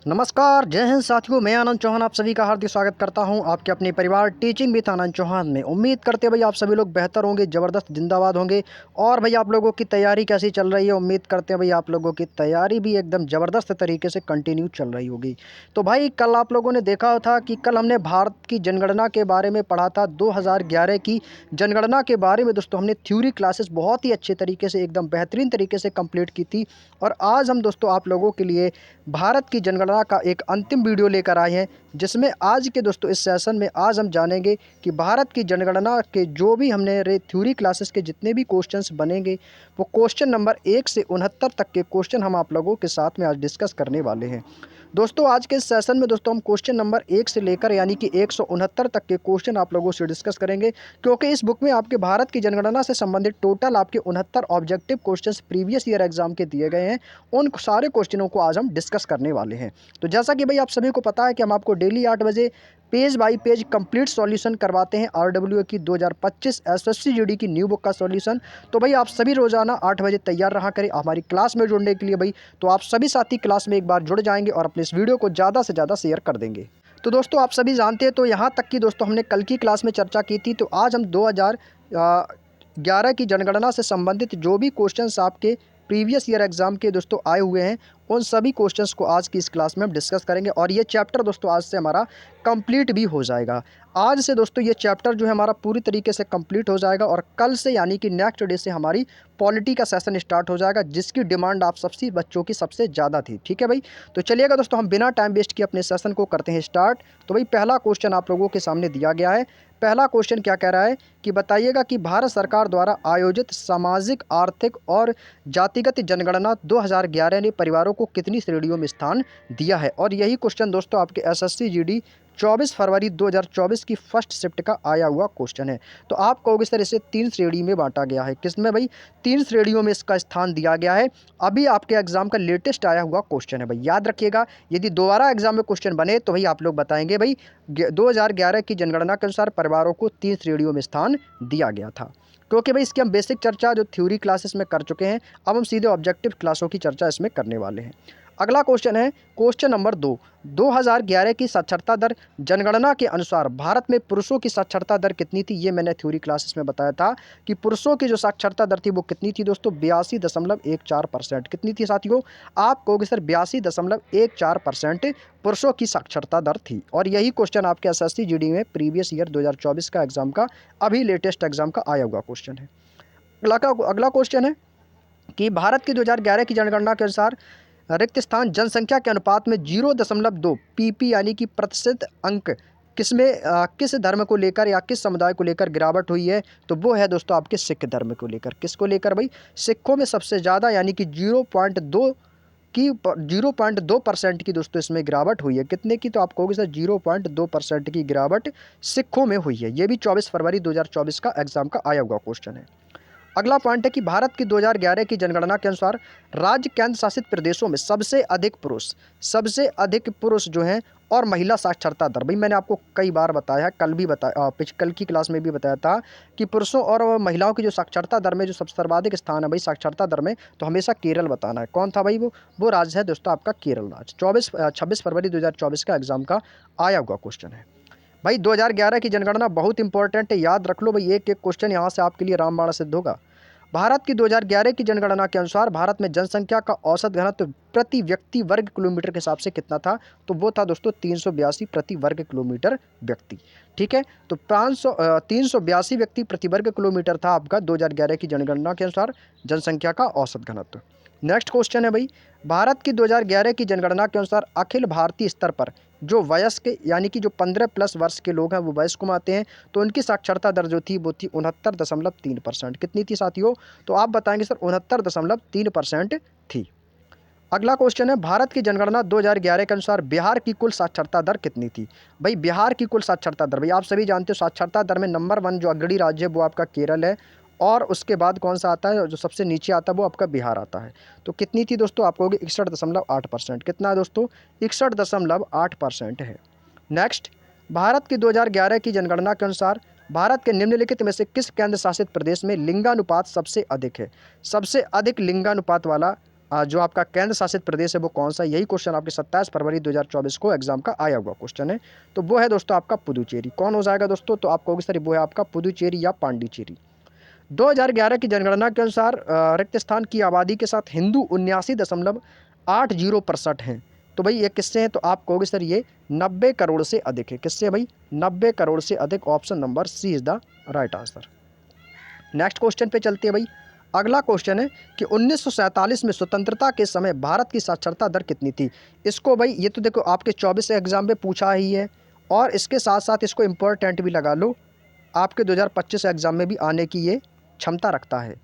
नमस्कार, जय हिंद साथियों। मैं आनंद चौहान आप सभी का हार्दिक स्वागत करता हूं आपके अपने परिवार टीचिंग विद आनंद चौहान में। उम्मीद करते हैं भाई आप सभी लोग बेहतर होंगे, ज़बरदस्त जिंदाबाद होंगे। और भाई आप लोगों की तैयारी कैसी चल रही है? उम्मीद करते हैं भाई आप लोगों की तैयारी भी एकदम ज़बरदस्त तरीके से कंटिन्यू चल रही होगी। तो भाई कल आप लोगों ने देखा था कि कल हमने भारत की जनगणना के बारे में पढ़ा था। 2011 की जनगणना के बारे में दोस्तों हमने थ्योरी क्लासेस बहुत ही अच्छे तरीके से एकदम बेहतरीन तरीके से कंप्लीट की थी। और आज हम दोस्तों आप लोगों के लिए भारत की जनगणना का एक अंतिम वीडियो लेकर आए हैं, जिसमें आज के दोस्तों इस सेशन में आज हम जानेंगे कि भारत की जनगणना के जो भी हमने थ्योरी क्लासेस के जितने भी क्वेश्चंस बनेंगे, वो क्वेश्चन नंबर 1 से 69 तक के क्वेश्चन हम आप लोगों के साथ में आज डिस्कस करने वाले हैं। दोस्तों आज के इस सेशन में दोस्तों हम क्वेश्चन नंबर 1 से लेकर यानी कि 169 तक के क्वेश्चन आप लोगों से डिस्कस करेंगे, क्योंकि इस बुक में आपके भारत की जनगणना से संबंधित टोटल आपके 69 objective questions previous year exam के दिए गए हैं। उन सारे क्वेश्चनों को आज हम डिस्कस करने वाले हैं। तो जैसा कि भाई आप सभी को पता है कि हम आपको डेली 8 बजे page bye page complete solution करवाते हैं आरडब्ल्यूए की 2025 एसएससी जीडी की न्यू बुक का सॉल्यूशन। तो भाई आप सभी रोजाना 8 बजे तैयार रहा करें हमारी क्लास में जुड़ने के लिए। भाई तो आप सभी साथी क्लास में एक बार जुड़ जाएंगे और अपने इस वीडियो को ज़्यादा से ज़्यादा शेयर कर देंगे। तो दोस्तों आप सभी जानते हैं, तो यहाँ तक कि दोस्तों हमने कल की क्लास में चर्चा की थी। तो आज हम 2011 की जनगणना से संबंधित जो भी क्वेश्चंस आपके प्रीवियस ईयर एग्जाम के दोस्तों आए हुए हैं, उन सभी क्वेश्चंस को आज की इस क्लास में हम डिस्कस करेंगे। और ये चैप्टर दोस्तों आज से हमारा कंप्लीट भी हो जाएगा। आज से दोस्तों ये चैप्टर जो है हमारा पूरी तरीके से कंप्लीट हो जाएगा। और कल से यानी कि नेक्स्ट डे से हमारी पॉलिटी का सेशन स्टार्ट हो जाएगा, जिसकी डिमांड आप सबसे बच्चों की सबसे ज़्यादा थी। ठीक है भाई, तो चलिएगा दोस्तों हम बिना टाइम वेस्ट किए अपने सेशन को करते हैं स्टार्ट। तो भाई पहला क्वेश्चन आप लोगों के सामने दिया गया है। पहला क्वेश्चन क्या कह रहा है कि बताइएगा कि भारत सरकार द्वारा आयोजित सामाजिक, आर्थिक और जातिगत जनगणना 2011 ने परिवारों को कितनी श्रेणियों में स्थान दिया है। और यही क्वेश्चन दोस्तों आपके एसएससी जीडी 24 फरवरी 2024 की फर्स्ट शिफ्ट का आया हुआ क्वेश्चन है। तो आप कहोगे सर इसे 3 श्रेणी में बांटा गया है, किसमें भाई? 3 श्रेणियों में इसका स्थान दिया गया है। अभी आपके एग्जाम का लेटेस्ट आया हुआ क्वेश्चन है भाई, याद रखिएगा। यदि दोबारा एग्जाम में क्वेश्चन बने तो भाई आप लोग बताएंगे भाई 2011 की जनगणना के अनुसार परिवारों को 3 श्रेणियों में स्थान दिया गया था। क्योंकि भाई इसकी हम बेसिक चर्चा जो थ्योरी क्लासेस में कर चुके हैं, अब हम सीधे ऑब्जेक्टिव क्लासों की चर्चा इसमें करने वाले हैं। अगला क्वेश्चन है क्वेश्चन नंबर 2। 2011 की साक्षरता दर जनगणना के अनुसार भारत में पुरुषों की साक्षरता दर कितनी थी? ये मैंने थ्योरी क्लासेस में बताया था कि पुरुषों की जो साक्षरता दर थी वो कितनी थी दोस्तों? 82.14%। कितनी थी साथियों? आप कहोगे सर 82.14% पुरुषों की साक्षरता दर थी। और यही क्वेश्चन आपके एसएससी जीडी में प्रीवियस ईयर 2024 का एग्जाम का अभी लेटेस्ट एग्जाम का आया हुआ क्वेश्चन है। अगला क्वेश्चन है कि भारत की 2011 की जनगणना के अनुसार रिक्त स्थान जनसंख्या के अनुपात में 0.2 पीपी यानी कि प्रतिशत अंक किस धर्म को लेकर या किस समुदाय को लेकर गिरावट हुई है? तो वो है दोस्तों आपके सिख धर्म को लेकर। किसको लेकर भाई? सिखों में सबसे ज़्यादा यानी कि 0.2% की दोस्तों इसमें गिरावट हुई है। कितने की? तो आप कहोगे सर 0.2% की गिरावट सिखों में हुई है। ये भी 24 फरवरी 2024 का एग्जाम का आया हुआ क्वेश्चन है। अगला पॉइंट है कि भारत की 2011 की जनगणना के अनुसार राज्य केंद्र शासित प्रदेशों में सबसे अधिक पुरुष जो हैं और महिला साक्षरता दर। भाई मैंने आपको कई बार बताया है, कल भी बताया, कल की क्लास में भी बताया था कि पुरुषों और महिलाओं की जो साक्षरता दर में जो सबसे सर्वाधिक स्थान है भाई साक्षरता दर में, तो हमेशा केरल बताना है। कौन था भाई? वो राज्य है दोस्तों आपका केरल राज्य। 26 फरवरी 2024 का एग्जाम का आया हुआ क्वेश्चन है। भाई 2011 की जनगणना बहुत इंपॉर्टेंट है, याद रख लो भाई। एक एक क्वेश्चन यहाँ से आपके लिए रामबाण सिद्ध होगा। भारत की 2011 की जनगणना के अनुसार भारत में जनसंख्या का औसत घनत्व प्रति व्यक्ति वर्ग किलोमीटर के हिसाब से कितना था? तो वो था दोस्तों 382 प्रति वर्ग किलोमीटर व्यक्ति। ठीक है, तो 382 व्यक्ति प्रति वर्ग किलोमीटर था आपका 2011 की जनगणना के अनुसार जनसंख्या का औसत घनत्व। नेक्स्ट क्वेश्चन है भाई, भारत की 2011 की जनगणना के अनुसार अखिल भारतीय स्तर पर जो वयस्क यानी कि जो 15+ वर्ष के लोग हैं वो वयस्क में आते हैं, तो उनकी साक्षरता दर जो थी वो थी 69.3%। कितनी थी साथियों? तो आप बताएंगे सर 69.3% थी। अगला क्वेश्चन है, भारत की जनगणना 2011 के अनुसार बिहार की कुल साक्षरता दर कितनी थी? भाई बिहार की कुल साक्षरता दर, भाई आप सभी जानते हो साक्षरता दर में नंबर 1 जो अग्रणी राज्य है वो आपका केरल है, और उसके बाद कौन सा आता है? जो सबसे नीचे आता है वो आपका बिहार आता है। तो कितनी थी दोस्तों? आप कहोगे 61.8%। कितना है दोस्तों? 61.8% है। नेक्स्ट, भारत की 2011 की जनगणना के अनुसार भारत के निम्नलिखित में से किस केंद्र शासित प्रदेश में लिंगानुपात सबसे अधिक है? सबसे अधिक लिंगानुपात वाला जो आपका केंद्र शासित प्रदेश है वो कौन सा? यही क्वेश्चन आपके 27 फरवरी 2024 को एग्जाम का आया हुआ क्वेश्चन है। तो वो है दोस्तों आपका पुदुचेरी। कौन हो जाएगा दोस्तों? तो आप कहोगे सर वो है आपका पुदुचेरी या पांडिचेरी। 2011 की जनगणना के अनुसार रिक्त स्थान की आबादी के साथ हिंदू 79.80% हैं। तो भाई ये किससे हैं? तो आप कहोगे सर ये 90 करोड़ से अधिक है। किससे भाई? 90 करोड़ से अधिक। Option number C is the right answer. Next question पे चलते हैं भाई। अगला क्वेश्चन है कि 1947 में स्वतंत्रता के समय भारत की साक्षरता दर कितनी थी? इसको भाई ये तो देखो आपके 24 एग्जाम में पूछा ही है, और इसके साथ साथ इसको इम्पोर्टेंट भी लगा लो, आपके 2025 एग्जाम में भी आने की ये क्षमता रखता है।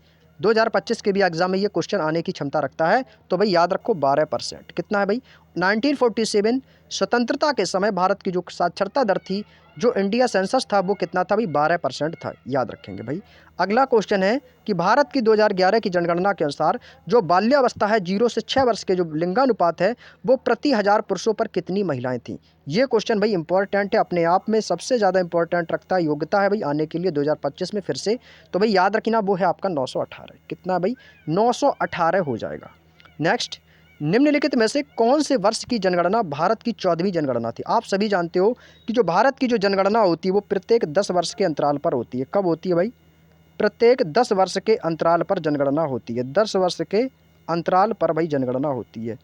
2025 के भी एग्जाम में ये क्वेश्चन आने की क्षमता रखता है। तो भाई याद रखो 12%। कितना है भाई? 1947 स्वतंत्रता के समय भारत की जो साक्षरता दर थी, जो इंडिया सेंसस था, वो कितना था भाई? 12% था। याद रखेंगे भाई। अगला क्वेश्चन है कि भारत की 2011 की जनगणना के अनुसार जो बाल्यावस्था है 0 से 6 वर्ष के जो लिंगानुपात है, वो प्रति 1000 पुरुषों पर कितनी महिलाएं थीं? ये क्वेश्चन भाई इंपॉर्टेंट है, अपने आप में सबसे ज़्यादा इंपॉर्टेंट रखता है, योग्यता है भाई आने के लिए 2025 में फिर से। तो भाई याद रखना वो है आपका 918। कितना भाई? 918 हो जाएगा। नेक्स्ट, निम्नलिखित में से कौन से वर्ष की जनगणना भारत की 14वीं जनगणना थी? आप सभी जानते हो कि जो भारत की जो जनगणना होती है वो प्रत्येक 10 वर्ष के अंतराल पर होती है। कब होती है भाई? प्रत्येक 10 वर्ष के अंतराल पर जनगणना होती है। 10 वर्ष के अंतराल पर भाई जनगणना होती है।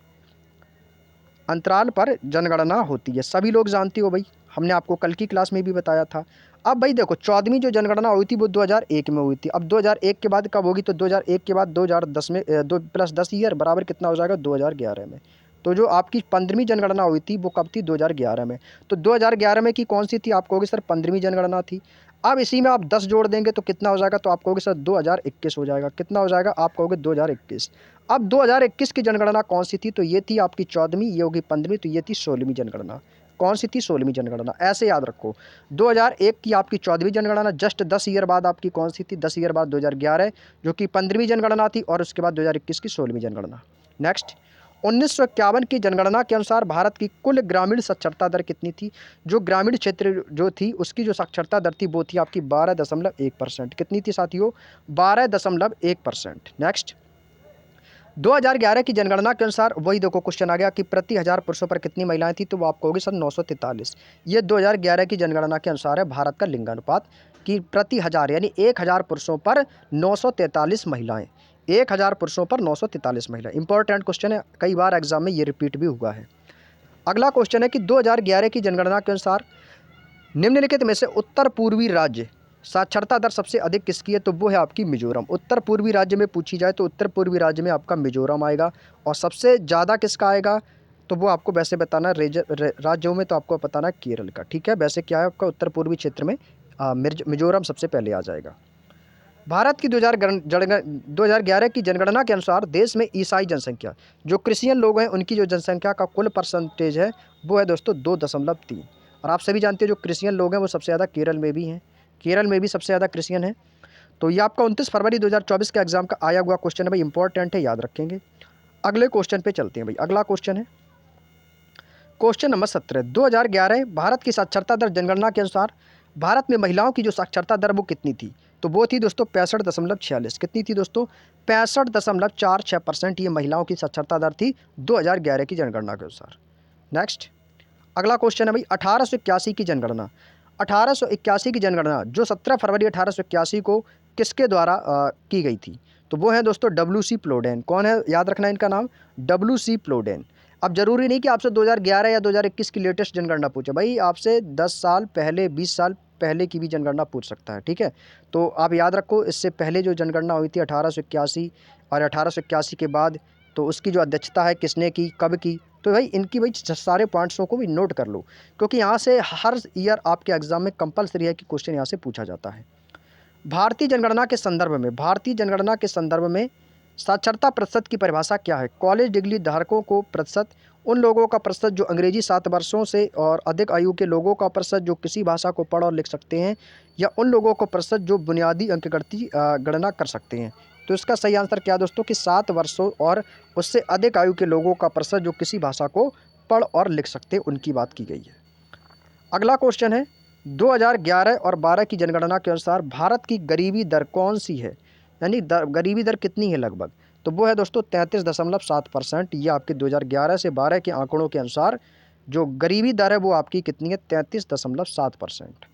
अंतराल पर जनगणना होती है, सभी लोग जानते हो भाई, हमने आपको कल की क्लास में भी बताया था। अब भाई देखो 14वीं जो जनगणना हुई थी वो 2001 में हुई थी। अब 2001 के बाद कब होगी? तो 2001 के बाद 2010 में 2 + 10 ईयर बराबर कितना हो जाएगा? 2011 में। तो जो आपकी 15वीं जनगणना हुई थी वो कब थी? 2011 में। तो 2011 में की कौन सी थी? आप कहोगे सर 15वीं जनगणना थी। अब इसी में आप 10 जोड़ देंगे तो कितना हो जाएगा? तो आप कहोगे सर 2021 हो जाएगा। कितना हो जाएगा? आप कहोगे 2021। अब 2021 की जनगणना कौन सी थी? तो ये थी आपकी 14वीं, ये होगी 15वीं, तो ये थी 16वीं जनगणना। कौन सी थी? 16वीं जनगणना। ऐसे याद रखो 2001 की आपकी 14वीं जनगणना, जस्ट 10 ईयर बाद आपकी कौन सी थी? 10 ईयर बाद 2011 जो कि 15वीं जनगणना थी, और उसके बाद 2021 की 16वीं जनगणना। नेक्स्ट, 1951 की जनगणना के अनुसार भारत की कुल ग्रामीण साक्षरता दर कितनी थी? जो ग्रामीण क्षेत्र जो थी उसकी जो साक्षरता दर थी वो थी आपकी 12.1%। कितनी थी साथियों? 12.1%। नेक्स्ट, 2011 की जनगणना के अनुसार वही देखो क्वेश्चन आ गया कि प्रति 1000 पुरुषों पर कितनी महिलाएं थी? तो वो आप कहोगे सर 943। ये 2011 की जनगणना के अनुसार है भारत का लिंगानुपात, कि प्रति 1000 यानी 1000 पुरुषों पर 943 महिलाएं। 1000 पुरुषों पर 943 महिलाएं। इंपॉर्टेंट क्वेश्चन है, कई बार एग्जाम में ये रिपीट भी हुआ है। अगला क्वेश्चन है कि 2011 की जनगणना के अनुसार निम्नलिखित में से उत्तर पूर्वी राज्य साक्षरता दर सबसे अधिक किसकी है? तो वो है आपकी मिजोरम। उत्तर पूर्वी राज्य में पूछी जाए तो उत्तर पूर्वी राज्य में आपका मिजोरम आएगा। और सबसे ज़्यादा किसका आएगा? तो वो आपको वैसे बताना राज्यों में, तो आपको बताना है केरल का। ठीक है, वैसे क्या है आपका उत्तर पूर्वी क्षेत्र में मिजोरम सबसे पहले आ जाएगा। भारत की 2011 की जनगणना के अनुसार देश में ईसाई जनसंख्या, जो क्रिश्चियन लोग हैं उनकी जो जनसंख्या का कुल परसेंटेज है वो है दोस्तों 2.3। और आप सभी जानते हैं जो क्रिश्चियन लोग हैं वो सबसे ज़्यादा केरल में भी हैं। केरल में भी सबसे ज़्यादा क्रिश्चियन है। तो ये आपका 29 फरवरी 2024 के एग्जाम का आया हुआ क्वेश्चन है भाई, इंपॉर्टेंट है, याद रखेंगे। अगले क्वेश्चन पे चलते हैं भाई। अगला क्वेश्चन है क्वेश्चन नंबर 17। 2011 भारत की साक्षरता दर जनगणना के अनुसार भारत में महिलाओं की जो साक्षरता दर वो कितनी थी? तो वो थी दोस्तों 65.46। कितनी थी दोस्तों? 65.46%। ये महिलाओं की साक्षरता दर थी 2011 की जनगणना के अनुसार। नेक्स्ट, अगला क्वेश्चन है भाई 1881 की जनगणना। 1881 की जनगणना जो 17 फरवरी 1881 को किसके द्वारा की गई थी? तो वो है दोस्तों WC प्लोडेन। कौन है? याद रखना इनका नाम, WC प्लोडेन। अब जरूरी नहीं कि आपसे 2011 या 2021 की लेटेस्ट जनगणना पूछे, भाई आपसे 10 साल पहले, 20 साल पहले की भी जनगणना पूछ सकता है। ठीक है, तो आप याद रखो इससे पहले जो जनगणना हुई थी 1881 और 1881 के बाद, तो उसकी जो अध्यक्षता है किसने की, कब की? तो भाई इनकी भाई सारे पॉइंट्सों को भी नोट कर लो, क्योंकि यहाँ से हर ईयर आपके एग्जाम में कंपलसरी है कि क्वेश्चन यहाँ से पूछा जाता है। भारतीय जनगणना के संदर्भ में, भारतीय जनगणना के संदर्भ में साक्षरता प्रतिशत की परिभाषा क्या है? कॉलेज डिग्री धारकों को प्रतिशत, उन लोगों का प्रतिशत जो अंग्रेजी 7 वर्षों से और अधिक आयु के लोगों का प्रतिशत जो किसी भाषा को पढ़ और लिख सकते हैं, या उन लोगों को प्रतिशत जो बुनियादी अंकगणितीय गणना कर सकते हैं? तो इसका सही आंसर क्या है दोस्तों? कि 7 वर्षों और उससे अधिक आयु के लोगों का प्रतिशत जो किसी भाषा को पढ़ और लिख सकते हैं, उनकी बात की गई है। अगला क्वेश्चन है 2011 और 12 की जनगणना के अनुसार भारत की गरीबी दर कौन सी है? यानी गरीबी दर कितनी है लगभग? तो वो है दोस्तों 33.7%। ये आपके 2011 से 12 के आंकड़ों के अनुसार जो गरीबी दर है वो आपकी कितनी है, 33.7%।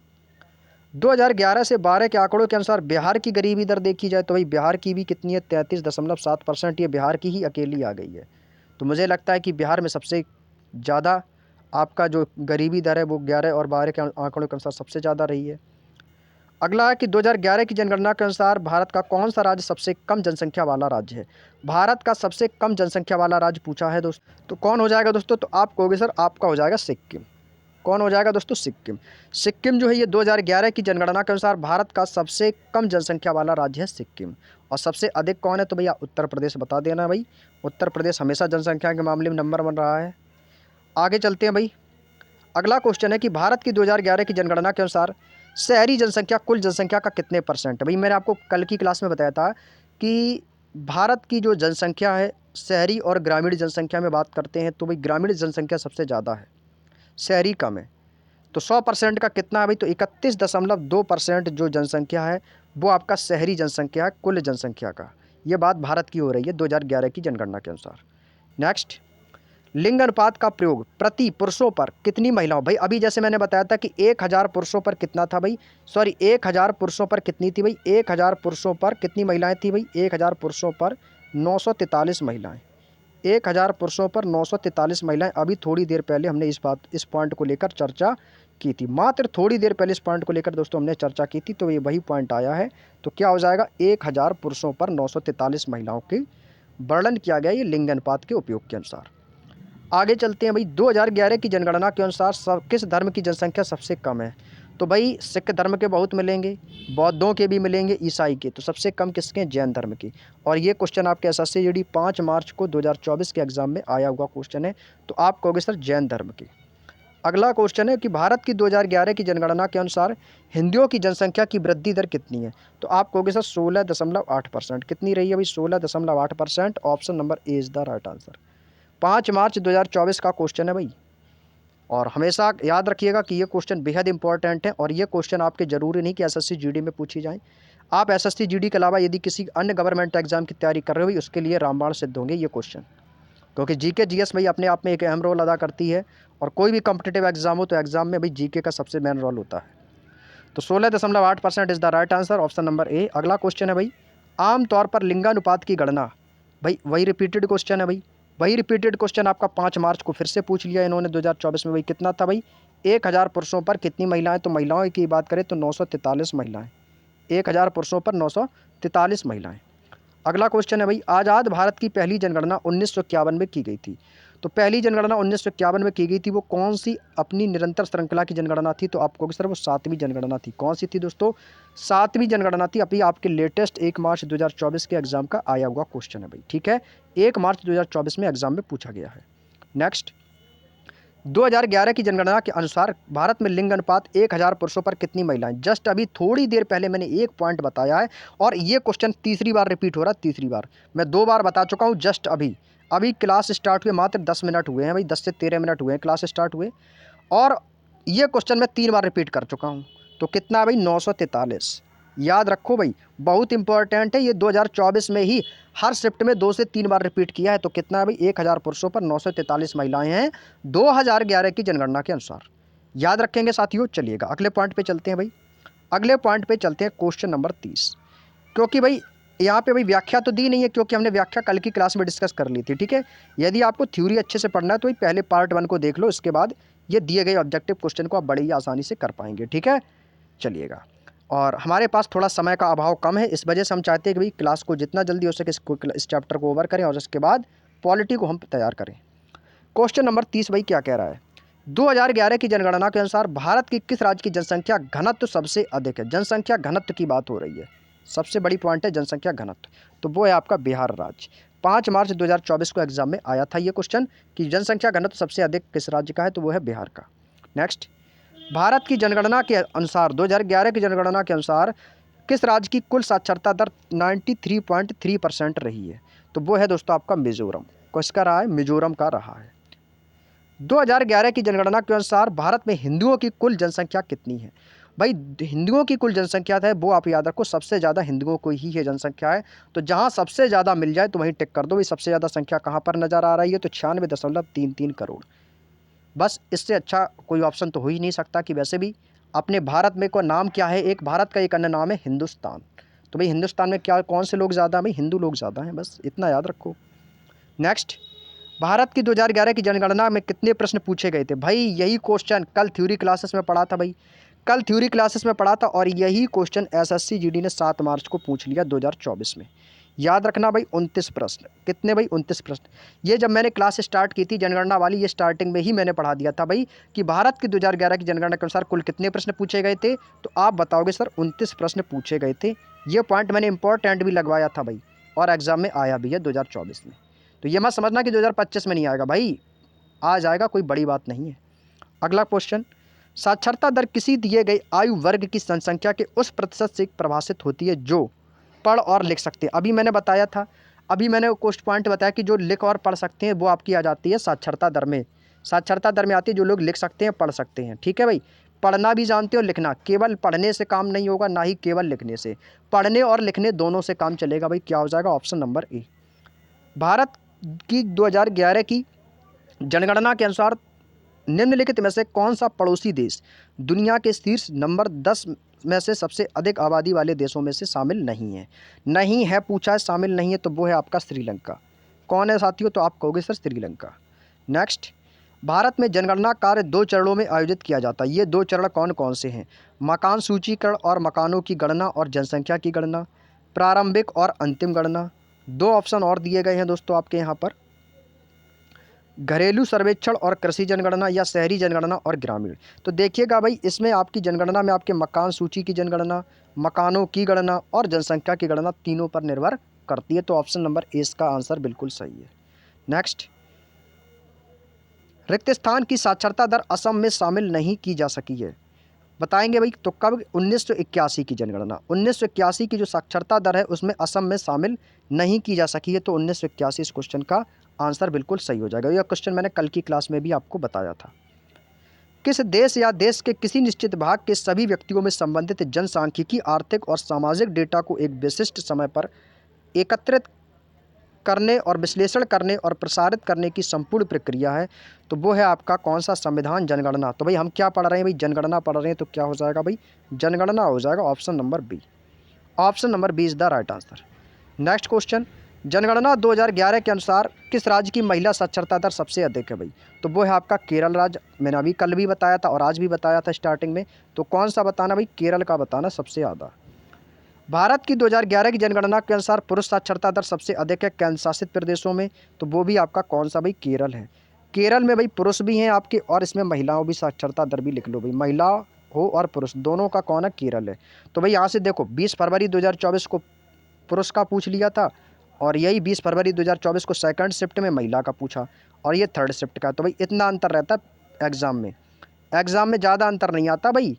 2011 से 12 के आंकड़ों के अनुसार बिहार की गरीबी दर देखी जाए तो भाई बिहार की भी कितनी है, 33.7%। ये बिहार की ही अकेली आ गई है। तो मुझे लगता है कि बिहार में सबसे ज़्यादा आपका जो गरीबी दर है वो 11 और 12 के आंकड़ों के अनुसार सबसे ज़्यादा रही है। अगला है कि 2011 की जनगणना के अनुसार भारत का कौन सा राज्य सबसे कम जनसंख्या वाला राज्य है। भारत का सबसे कम जनसंख्या वाला राज्य पूछा है दोस्तों, तो कौन हो जाएगा दोस्तों, तो आप कहोगे सर आपका हो जाएगा सिक्किम। कौन हो जाएगा दोस्तों, सिक्किम। सिक्किम जो है ये 2011 की जनगणना के अनुसार भारत का सबसे कम जनसंख्या वाला राज्य है सिक्किम। और सबसे अधिक कौन है, तो भैया उत्तर प्रदेश, बता देना भाई। उत्तर प्रदेश हमेशा जनसंख्या के मामले में नंबर 1 रहा है। आगे चलते हैं भाई। अगला क्वेश्चन है कि भारत की 2011 की जनगणना के अनुसार शहरी जनसंख्या कुल जनसंख्या का कितने परसेंट है। भाई मैंने आपको कल की क्लास में बताया था कि भारत की जो जनसंख्या है शहरी और ग्रामीण जनसंख्या में बात करते हैं तो भाई ग्रामीण जनसंख्या सबसे ज़्यादा है, शहरी कम है। तो 100% का कितना है भाई, तो 31.2% जो जनसंख्या है वो आपका शहरी जनसंख्या है कुल जनसंख्या का। ये बात भारत की हो रही है 2011 की जनगणना के अनुसार। नेक्स्ट, लिंग अनुपात का प्रयोग प्रति पुरुषों पर कितनी महिलाओं। भाई अभी जैसे मैंने बताया था कि 1000 पुरुषों पर कितना था भाई, सॉरी 1000 पुरुषों पर कितनी थी भाई, 1000 पुरुषों पर कितनी महिलाएं थी भाई, 1000 पुरुषों पर 943 महिलाएं। 1000 पुरुषों पर 943 महिलाएं। अभी थोड़ी देर पहले हमने इस पॉइंट को लेकर चर्चा की थी, मात्र थोड़ी देर पहले इस पॉइंट को लेकर दोस्तों हमने चर्चा की थी, तो ये वही पॉइंट आया है। तो क्या हो जाएगा, 1000 पुरुषों पर 943 महिलाओं की वर्णन किया गया ये लिंग अनुपात के उपयोग के अनुसार। आगे चलते हैं भाई। 2011 की जनगणना के अनुसार किस धर्म की जनसंख्या सबसे कम है। तो भाई सिख धर्म के बहुत मिलेंगे, बौद्धों के भी मिलेंगे, ईसाई के। तो सबसे कम किसके, जैन धर्म की। और ये क्वेश्चन आपके एसएससी जीडी 5 मार्च को 2024 के एग्जाम में आया हुआ क्वेश्चन है। तो आप कहोगे सर जैन धर्म की। अगला क्वेश्चन है कि भारत की 2011 की जनगणना के अनुसार हिंदुओं की जनसंख्या की वृद्धि दर कितनी है। तो आप कहोगे सर 16.8%। कितनी रही है भाई, 16.8%। Option number A is the right answer. 5 मार्च 2024 का क्वेश्चन है भाई। और हमेशा याद रखिएगा कि ये क्वेश्चन बेहद इंपॉर्टेंट है और ये क्वेश्चन आपके ज़रूरी नहीं कि एसएससी जीडी में पूछी जाए। आप एसएससी जीडी के अलावा यदि किसी अन्य गवर्नमेंट एग्जाम की तैयारी कर रहे हो उसके लिए रामबाण सिद्ध होंगे ये क्वेश्चन, क्योंकि जीके जीएस भाई अपने आप में एक अहम रोल अदा करती है। और कोई भी कॉम्पिटिटिव एग्जाम हो तो एग्जाम में भाई जीके का सबसे मेन रोल होता है। तो 16.8% is the right answer, option number A. अगला क्वेश्चन है भाई, आमतौर पर लिंगानुपात की गणना। भाई वही रिपीटेड क्वेश्चन है भाई, वही रिपीटेड क्वेश्चन आपका 5 मार्च को फिर से पूछ लिया इन्होंने 2024 में। भाई कितना था भाई, 1000 पुरुषों पर कितनी महिलाएं। तो महिलाओं की बात करें तो 943 महिलाएं, 1000 पुरुषों पर 943 महिलाएं। अगला क्वेश्चन है भाई, आज़ाद भारत की पहली जनगणना 1951 में की गई थी। तो पहली जनगणना 1951 में की गई थी, वो कौन सी अपनी निरंतर श्रृंखला की जनगणना थी। तो आपको सर वो 7वीं जनगणना थी। कौन सी थी दोस्तों, 7वीं जनगणना थी। अभी आपके लेटेस्ट 1 मार्च 2024 के एग्जाम का आया हुआ क्वेश्चन है भाई, ठीक है। 1 मार्च 2024 में एग्जाम में पूछा गया है। नेक्स्ट, 2011 की जनगणना के अनुसार भारत में लिंग अनुपात 1000 पुरुषों पर कितनी महिलाएं। जस्ट अभी थोड़ी देर पहले मैंने एक पॉइंट बताया है और ये क्वेश्चन तीसरी बार रिपीट हो रहा है। तीसरी बार, मैं 2 बार बता चुका हूँ। जस्ट अभी क्लास स्टार्ट हुए मात्र 10 मिनट हुए हैं भाई, 10 से 13 मिनट हुए हैं क्लास स्टार्ट हुए। और ये क्वेश्चन मैं 3 बार रिपीट कर चुका हूँ। तो कितना भाई, 943। याद रखो भाई, बहुत इंपॉर्टेंट है ये। 2024 में ही हर शिफ्ट में 2 से 3 बार रिपीट किया है। तो कितना है भाई, 1000 पुरुषों पर 943 महिलाएं हैं 2011 की जनगणना के अनुसार। याद रखेंगे साथियों। चलिएगा अगले पॉइंट पे चलते हैं भाई। अगले पॉइंट पे चलते हैं, क्वेश्चन नंबर 30। क्योंकि भाई यहाँ पे भाई व्याख्या तो दी नहीं है, क्योंकि हमने व्याख्या कल की क्लास में डिस्कस कर ली थी, ठीक है। यदि आपको थ्योरी अच्छे से पढ़ना है तो भाई पहले पार्ट 1 को देख लो, इसके बाद ये दिए गए ऑब्जेक्टिव क्वेश्चन को आप बड़ी ही आसानी से कर पाएंगे, ठीक है। चलिएगा, और हमारे पास थोड़ा समय का अभाव कम है, इस वजह से हम चाहते हैं कि भाई क्लास को जितना जल्दी हो सके इस चैप्टर को ओवर करें और इसके बाद पॉलिटी को हम तैयार करें। क्वेश्चन नंबर 30 भाई क्या कह रहा है, 2011 की जनगणना के अनुसार भारत की किस राज्य की जनसंख्या घनत्व सबसे अधिक है। जनसंख्या घनत्व की बात हो रही है, सबसे बड़ी पॉइंट है जनसंख्या घनत्व। तो वो है आपका बिहार राज्य। 5 मार्च 2024 को एग्जाम में आया था ये क्वेश्चन कि जनसंख्या घनत्व सबसे अधिक किस राज्य का है। तो वो है बिहार का। नेक्स्ट, भारत की जनगणना के अनुसार 2011 की जनगणना के अनुसार किस राज्य की कुल साक्षरता दर 93.3% रही है। तो वो है दोस्तों आपका मिजोरम। किसका रहा है, मिजोरम का रहा है। 2011 की जनगणना के अनुसार भारत में हिंदुओं की कुल जनसंख्या कितनी है। भाई हिंदुओं की कुल जनसंख्या है वो आप याद रखो, सबसे ज़्यादा हिंदुओं को ही है जनसंख्या है। तो जहाँ सबसे ज़्यादा मिल जाए तो वहीं टिक कर दो भाई। सबसे ज़्यादा संख्या कहाँ पर नज़र आ रही है, तो 96.33 करोड़। बस इससे अच्छा कोई ऑप्शन तो हो ही नहीं सकता। कि वैसे भी अपने भारत में को नाम क्या है, एक भारत का एक अन्य नाम है हिंदुस्तान। तो भाई हिंदुस्तान में क्या कौन से लोग ज़्यादा हैं भाई, हिंदू लोग ज़्यादा हैं, बस इतना याद रखो। नेक्स्ट, भारत की 2011 की जनगणना में कितने प्रश्न पूछे गए थे। भाई यही क्वेश्चन कल थ्योरी क्लासेस में पढ़ा था भाई, कल थ्योरी क्लासेस में पढ़ा था, और यही क्वेश्चन एसएससी जीडी ने 7 मार्च को पूछ लिया 2024 में। याद रखना भाई 29 प्रश्न। कितने भाई, 29 प्रश्न। ये जब मैंने क्लास स्टार्ट की थी जनगणना वाली, ये स्टार्टिंग में ही मैंने पढ़ा दिया था भाई कि भारत की 2011 की जनगणना के अनुसार कुल कितने प्रश्न पूछे गए थे। तो आप बताओगे सर 29 प्रश्न पूछे गए थे। ये पॉइंट मैंने इंपॉर्टेंट भी लगवाया था भाई, और एग्जाम में आया भी है 2024 में। तो ये मत समझना कि 2025 में नहीं आएगा भाई, आ जाएगा, कोई बड़ी बात नहीं है। अगला क्वेश्चन, साक्षरता दर किसी दिए गए आयु वर्ग की जनसंख्या के उस प्रतिशत से प्रभाषित होती है जो पढ़ और लिख सकते हैं। अभी मैंने बताया था, अभी मैंने क्वेश्चन पॉइंट बताया कि जो लिख और पढ़ सकते हैं वो आपकी आ जाती है साक्षरता दर में। साक्षरता दर में आती है जो लोग लिख सकते हैं पढ़ सकते हैं, ठीक है भाई। पढ़ना भी जानते हो, लिखना, केवल पढ़ने से काम नहीं होगा, ना ही केवल लिखने से, पढ़ने और लिखने दोनों से काम चलेगा भाई। क्या हो जाएगा, ऑप्शन नंबर ए। भारत की 2011 की जनगणना के अनुसार निम्नलिखित में से कौन सा पड़ोसी देश दुनिया के शीर्ष नंबर 10 में से सबसे अधिक आबादी वाले देशों में से शामिल नहीं है। नहीं है पूछा है, शामिल नहीं है, तो वो है आपका श्रीलंका। कौन है साथियों, तो आप कहोगे सर श्रीलंका। नेक्स्ट, भारत में जनगणना कार्य 2 चरणों में आयोजित किया जाता है। ये 2 चरण कौन कौन से हैं। मकान सूचीकरण और मकानों की गणना और जनसंख्या की गणना, प्रारंभिक और अंतिम गणना। 2 ऑप्शन और दिए गए हैं दोस्तों आपके यहाँ पर, घरेलू सर्वेक्षण और कृषि जनगणना, या शहरी जनगणना और ग्रामीण। तो देखिएगा भाई, इसमें आपकी जनगणना में आपके मकान सूची की जनगणना, मकानों की गणना और जनसंख्या की गणना तीनों पर निर्भर करती है। तो ऑप्शन नंबर ए इसका आंसर बिल्कुल सही है। नेक्स्ट, रिक्त स्थान की साक्षरता दर असम में शामिल नहीं की जा सकी है। बताएंगे भाई, तो कब, 1981 की जनगणना, 1981 की जो साक्षरता दर है उसमें असम में शामिल नहीं की जा सकी है। तो 1981 इस क्वेश्चन का आंसर बिल्कुल सही हो जाएगा। यह क्वेश्चन मैंने कल की क्लास में भी आपको बताया था। किस देश या देश के किसी निश्चित भाग के सभी व्यक्तियों में संबंधित जनसांख्यिकी, आर्थिक और सामाजिक डेटा को एक विशिष्ट समय पर एकत्रित करने और विश्लेषण करने और प्रसारित करने की संपूर्ण प्रक्रिया है। तो वो है आपका कौन सा, संविधान जनगणना। तो भाई हम क्या पढ़ रहे हैं भाई, जनगणना पढ़ रहे हैं, तो क्या हो जाएगा भाई, जनगणना हो जाएगा, option number B. Option number B is the right answer. Next question, जनगणना 2011 के अनुसार किस राज्य की महिला साक्षरता दर सबसे अधिक है भाई। तो वो है आपका केरल राज्य। मैंने अभी कल भी बताया था और आज भी बताया था स्टार्टिंग में। तो कौन सा बताना भाई, केरल का बताना सबसे ज़्यादा। भारत की 2011 की जनगणना के अनुसार पुरुष साक्षरता दर सबसे अधिक है केंद्र शासित प्रदेशों में। तो वो भी आपका कौन सा भाई, केरल है। केरल में भाई पुरुष भी हैं आपके, और इसमें महिलाओं भी साक्षरता दर भी लिख लो भाई, महिला हो और पुरुष दोनों का कौन है, केरल है। तो भाई यहाँ से देखो 20 फरवरी 2024 को पुरुष का पूछ लिया था, और यही 20 फरवरी 2024 को सेकंड शिफ्ट में महिला का पूछा, और ये थर्ड शिफ्ट का। तो भाई इतना अंतर रहता है एग्ज़ाम में, एग्ज़ाम में ज़्यादा अंतर नहीं आता भाई।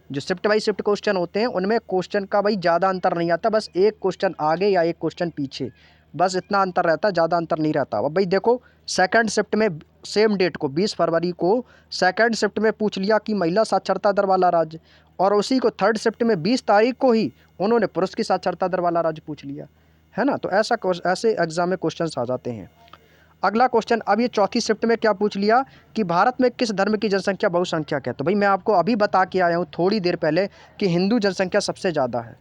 जो शिफ्ट बाई शिफ्ट क्वेश्चन होते हैं उनमें क्वेश्चन का भाई ज़्यादा अंतर नहीं आता, बस एक क्वेश्चन आगे या एक क्वेश्चन पीछे, बस इतना अंतर रहता है, ज़्यादा अंतर नहीं रहता। अब भाई देखो, सेकंड शिफ्ट में सेम डेट को 20 फरवरी को सेकंड शिफ्ट में पूछ लिया कि महिला साक्षरता दर वाला राज्य, और उसी को थर्ड शिफ्ट में 20 तारीख को ही उन्होंने पुरुष की साक्षरता दर वाला राज्य पूछ लिया, है ना। तो ऐसे एग्जाम में क्वेश्चन आ जाते हैं। अगला क्वेश्चन, अब ये चौथी शिफ्ट में क्या पूछ लिया कि भारत में किस धर्म की जनसंख्या बहुसंख्यक है। तो भाई मैं आपको अभी बता के आया हूँ थोड़ी देर पहले कि हिंदू जनसंख्या सबसे ज़्यादा है।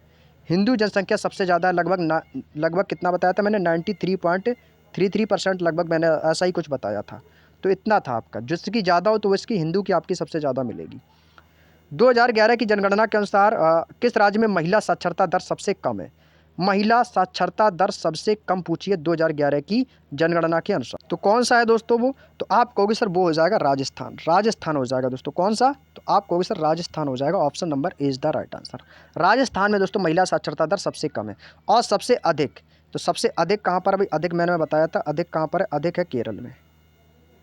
हिंदू जनसंख्या सबसे ज़्यादा है, लगभग कितना बताया था मैंने, 93.33% लगभग, मैंने ऐसा ही कुछ बताया था। तो इतना था आपका, जिसकी ज़्यादा हो तो इसकी हिंदू की आपकी सबसे ज़्यादा मिलेगी। 2011 की जनगणना के अनुसार किस राज्य में महिला साक्षरता दर सबसे कम है। महिला साक्षरता दर सबसे कम पूछी है 2011 की जनगणना के अनुसार। तो कौन सा है दोस्तों वो, तो आप कहोगे सर वो हो जाएगा राजस्थान। राजस्थान हो जाएगा दोस्तों, कौन सा, तो आप कहोगे सर राजस्थान हो जाएगा, option number A is the right answer. Rajasthan में दोस्तों महिला साक्षरता दर सबसे कम है, और सबसे अधिक, तो सबसे अधिक कहाँ पर है भाई, अधिक मैंने बताया था, अधिक कहाँ पर है, अधिक है केरल में।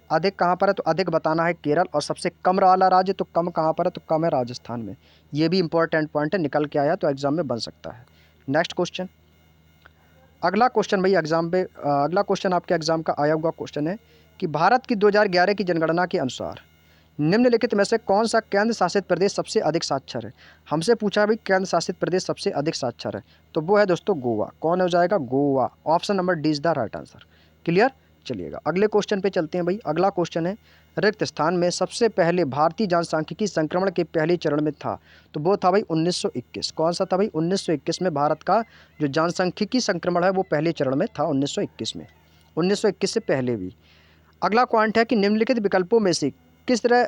अधिक कहाँ पर है, तो अधिक बताना है केरल, और सबसे कम वाला राज्य तो कम कहाँ पर है, तो कम है राजस्थान में। ये भी इंपॉर्टेंट पॉइंट है, निकल के आया तो एग्जाम में बन सकता है। नेक्स्ट क्वेश्चन, अगला क्वेश्चन भाई एग्जाम पे, अगला क्वेश्चन आपके एग्जाम का आया हुआ क्वेश्चन है कि भारत की 2011 की जनगणना के अनुसार निम्नलिखित में से कौन सा केंद्र शासित प्रदेश सबसे अधिक साक्षर है? हमसे पूछा है भाई केंद्र शासित प्रदेश सबसे अधिक साक्षर है, तो वो है दोस्तों गोवा। कौन हो जाएगा? Goa. Option number D is the right answer. Clear? चलिएगा अगले क्वेश्चन पे चलते हैं भाई। अगला क्वेश्चन है, रिक्त स्थान में सबसे पहले भारतीय जनसांख्यिकी संक्रमण के पहले चरण में था, तो वो था भाई 1921। कौन सा था भाई? 1921 में भारत का जो जनसांख्यिकी संक्रमण है वो पहले चरण में था 1921 में, 1921 से पहले भी। अगला पॉइंट है कि निम्नलिखित विकल्पों में से किस तरह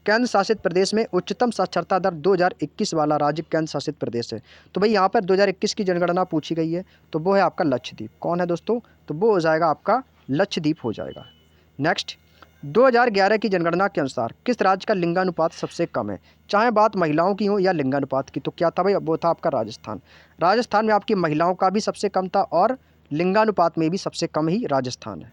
केंद्र शासित प्रदेश में उच्चतम साक्षरता दर 2021 वाला राज्य केंद्र शासित प्रदेश है? तो भाई यहाँ पर 2021 की जनगणना पूछी गई है, तो वो है आपका लक्षद्वीप। कौन है दोस्तों? तो वो हो जाएगा आपका लक्षद्वीप हो जाएगा। नेक्स्ट, 2011 की जनगणना के अनुसार किस राज्य का लिंगानुपात सबसे कम है? चाहे बात महिलाओं की हो या लिंगानुपात की, तो क्या था भाई? वो था आपका राजस्थान। राजस्थान में आपकी महिलाओं का भी सबसे कम था और लिंगानुपात में भी सबसे कम ही राजस्थान है।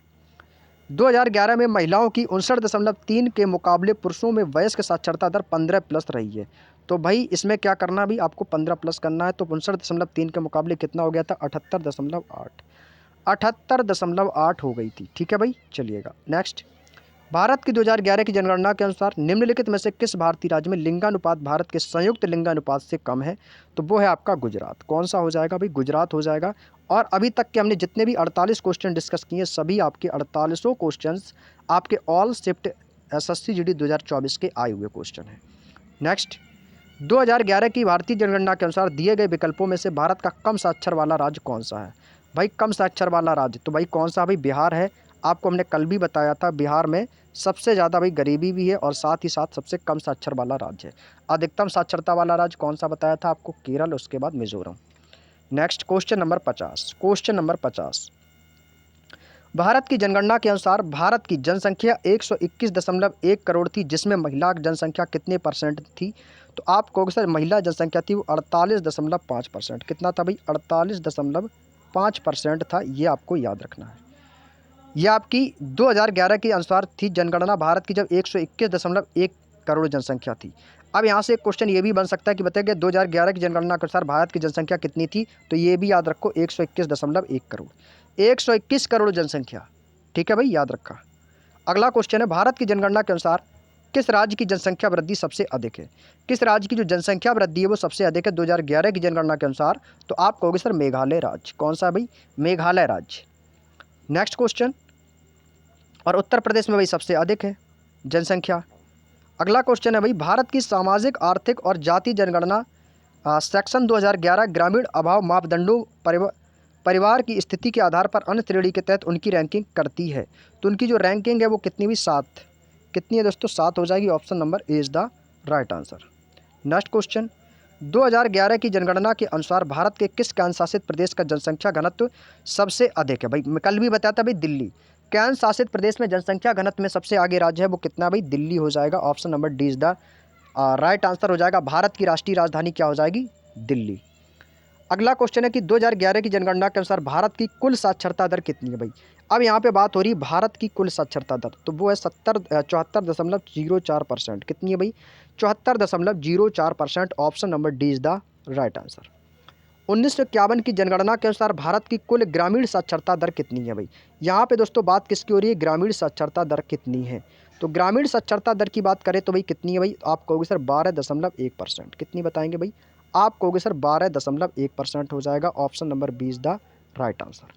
2011 में महिलाओं की 59.3 के मुकाबले पुरुषों में वयस्क साक्षरता दर 15+ रही है। तो भाई इसमें क्या करना है? भी आपको 15+ करना है, तो 59.3 के मुकाबले कितना हो गया था? 78.8। 78.8 हो गई थी। ठीक है भाई, चलिएगा नेक्स्ट। भारत की 2011 की जनगणना के अनुसार निम्नलिखित में से किस भारतीय राज्य में लिंगानुपात भारत के संयुक्त लिंगानुपात से कम है? तो वो है आपका गुजरात। कौन सा हो जाएगा भाई? गुजरात हो जाएगा। और अभी तक के हमने जितने भी 48 क्वेश्चन डिस्कस किए, सभी आपके 48 क्वेश्चंस आपके ऑल शिफ्ट एसएससी जीडी 2024 के आए हुए क्वेश्चन हैं। नेक्स्ट, 2011 की भारतीय जनगणना के अनुसार दिए गए विकल्पों में से भारत का कम साक्षर वाला राज्य कौन सा है? भाई कम साक्षर वाला राज्य, तो भाई कौन सा? भाई बिहार है। आपको हमने कल भी बताया था, बिहार में सबसे ज़्यादा भाई गरीबी भी है और साथ ही साथ सबसे कम साक्षर वाला राज्य है। अधिकतम साक्षरता वाला राज्य कौन सा बताया था आपको? केरल, उसके बाद Mizoram. Next, question number 50। Question number 50, Bharat की जनगणना के अनुसार भारत की जनसंख्या 121.1 करोड़ थी, जिसमें महिला जनसंख्या कितने परसेंट थी? तो आप कहोगे सर महिला जनसंख्या थी वो 48.5%। कितना था भाई? 48.5% था। ये आपको याद रखना है। यह आपकी 2011 के अनुसार थी जनगणना भारत की, जब 121.1 करोड़ जनसंख्या थी। अब यहाँ से एक क्वेश्चन ये भी बन सकता है कि बताइए 2011 की जनगणना के अनुसार भारत की जनसंख्या कितनी थी? तो ये भी याद रखो 121.1 करोड़, 121 करोड़ जनसंख्या। ठीक है भाई, याद रखा। अगला क्वेश्चन है, भारत की जनगणना के अनुसार किस राज्य की जनसंख्या वृद्धि सबसे अधिक है? किस राज्य की जो जनसंख्या वृद्धि है वो सबसे अधिक है 2011 की जनगणना के अनुसार? तो आप कहोगे सर मेघालय राज्य। कौन सा भाई? मेघालय राज्य। नेक्स्ट क्वेश्चन, और उत्तर प्रदेश में भाई सबसे अधिक है जनसंख्या। अगला क्वेश्चन है भाई, भारत की सामाजिक, आर्थिक और जाति जनगणना सेक्शन 2011 ग्रामीण अभाव मापदंडों परिवार की स्थिति के आधार पर अन्य श्रेणी के तहत उनकी रैंकिंग करती है। तो उनकी जो रैंकिंग है वो कितनी हुई? 7। कितनी है दोस्तों? 7 हो जाएगी। Option number A is the right answer. Next question, 2011 की जनगणना के अनुसार भारत के किस केंद्र शासित प्रदेश का जनसंख्या घनत्व सबसे अधिक है? भाई मैं कल भी बताया था भाई दिल्ली। केंद्र शासित प्रदेश में जनसंख्या घनत्व में सबसे आगे राज्य है वो कितना भाई? दिल्ली हो जाएगा। Option number D is the right answer हो जाएगा। भारत की राष्ट्रीय राजधानी क्या हो जाएगी? दिल्ली। अगला क्वेश्चन है कि 2011 की जनगणना के अनुसार भारत की कुल साक्षरता दर कितनी है भाई? अब यहाँ पे बात हो रही है भारत की कुल साक्षरता दर, तो वो है 74.04%। कितनी है भाई? 74.04%। Option number D is the right answer. 1951 की जनगणना के अनुसार भारत की कुल ग्रामीण साक्षरता दर कितनी है भाई? यहाँ पे दोस्तों बात किसकी हो रही है? ग्रामीण साक्षरता दर कितनी है? तो ग्रामीण साक्षरता दर की बात करें तो भाई कितनी है भाई? आप कहोगे सर 12.1%। कितनी बताएंगे भाई? आप कहोगे सर 12.1% हो जाएगा। Option number B is the right answer.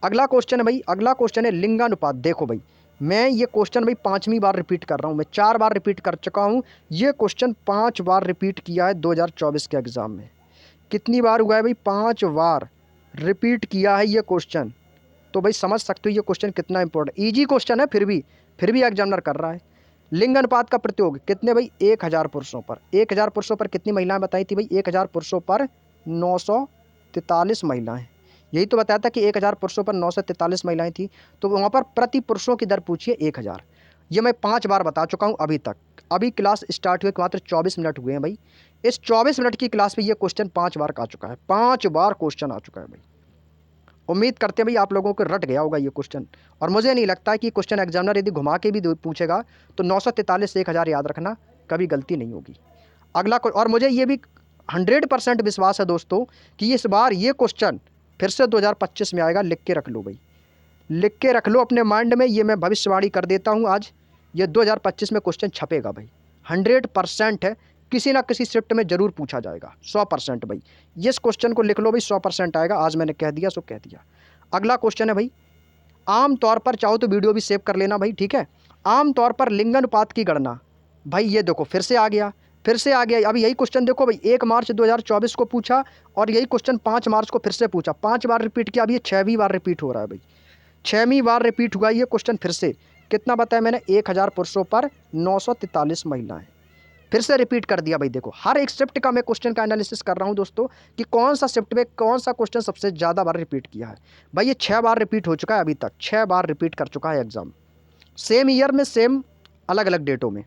अगला क्वेश्चन है भाई, अगला क्वेश्चन है लिंगानुपात। देखो भाई, मैं ये क्वेश्चन भाई 5वीं बार रिपीट कर रहा हूँ, मैं 4 बार रिपीट कर चुका हूँ। ये क्वेश्चन 5 बार रिपीट किया है 2024 के एग्ज़ाम में। कितनी बार हुआ है भाई? 5 बार रिपीट किया है ये क्वेश्चन। तो भाई समझ सकते हो ये क्वेश्चन कितना इंपॉर्टेंट, ईजी क्वेश्चन है, फिर भी एग्जामिनर कर रहा है। लिंग अनुपात का प्रयोग कितने भाई? 1000 पुरुषों पर। 1000 पुरुषों पर कितनी महिलाएं बताई थी भाई? 1000 पुरुषों पर 943 महिलाएं। यही तो बताया था कि 1000 पुरुषों पर 943 महिलाएं थी। तो वहाँ पर प्रति पुरुषों की दर पूछिए 1000। ये मैं 5 बार बता चुका हूँ अभी तक। अभी क्लास स्टार्ट हुए मात्र 24 मिनट हुए हैं भाई। इस 24 मिनट की क्लास में ये क्वेश्चन 5 बार आ चुका है। 5 बार क्वेश्चन आ चुका है भाई। उम्मीद करते हैं भाई आप लोगों को रट गया होगा ये क्वेश्चन। और मुझे नहीं लगता है कि क्वेश्चन एग्जामिनर यदि घुमा के भी पूछेगा तो 943 से 1000 याद रखना, कभी गलती नहीं होगी। अगला और मुझे ये भी 100% विश्वास है दोस्तों कि इस बार ये क्वेश्चन फिर से 2025 में आएगा। लिख के रख लो भाई, लिख के रख लो अपने माइंड में। ये मैं भविष्यवाणी कर देता हूँ आज, ये 2025 में क्वेश्चन छपेगा भाई, 100% है, किसी ना किसी शिफ्ट में ज़रूर पूछा जाएगा, 100% भाई। ये इस क्वेश्चन को लिख लो भाई, 100% आएगा। आज मैंने कह दिया सो कह दिया। अगला क्वेश्चन है भाई, आम तौर पर, चाहो तो वीडियो भी सेव कर लेना भाई, ठीक है। आम तौर पर लिंगानुपात की गणना, भाई ये देखो फिर से आ गया, फिर से आ गया। अभी यही क्वेश्चन देखो भाई, 1 मार्च 2024 को पूछा और यही क्वेश्चन 5 मार्च को फिर से पूछा, 5 बार रिपीट किया। अब ये 6वीं बार रिपीट हो रहा है भाई, 6वीं बार रिपीट हुआ ये क्वेश्चन फिर से। कितना बताया मैंने, 1000 पुरुषों पर 943 महिलाएं। फिर से रिपीट कर दिया भाई। देखो हर एक शिफ्ट का मैं क्वेश्चन का एनालिसिस कर रहा हूं दोस्तों, कि कौन सा शिफ्ट में कौन सा क्वेश्चन सबसे ज़्यादा बार रिपीट किया है। भाई ये 6 बार रिपीट हो चुका है, अभी तक 6 बार रिपीट कर चुका है एग्जाम, सेम ईयर में, सेम अलग अलग डेटों में।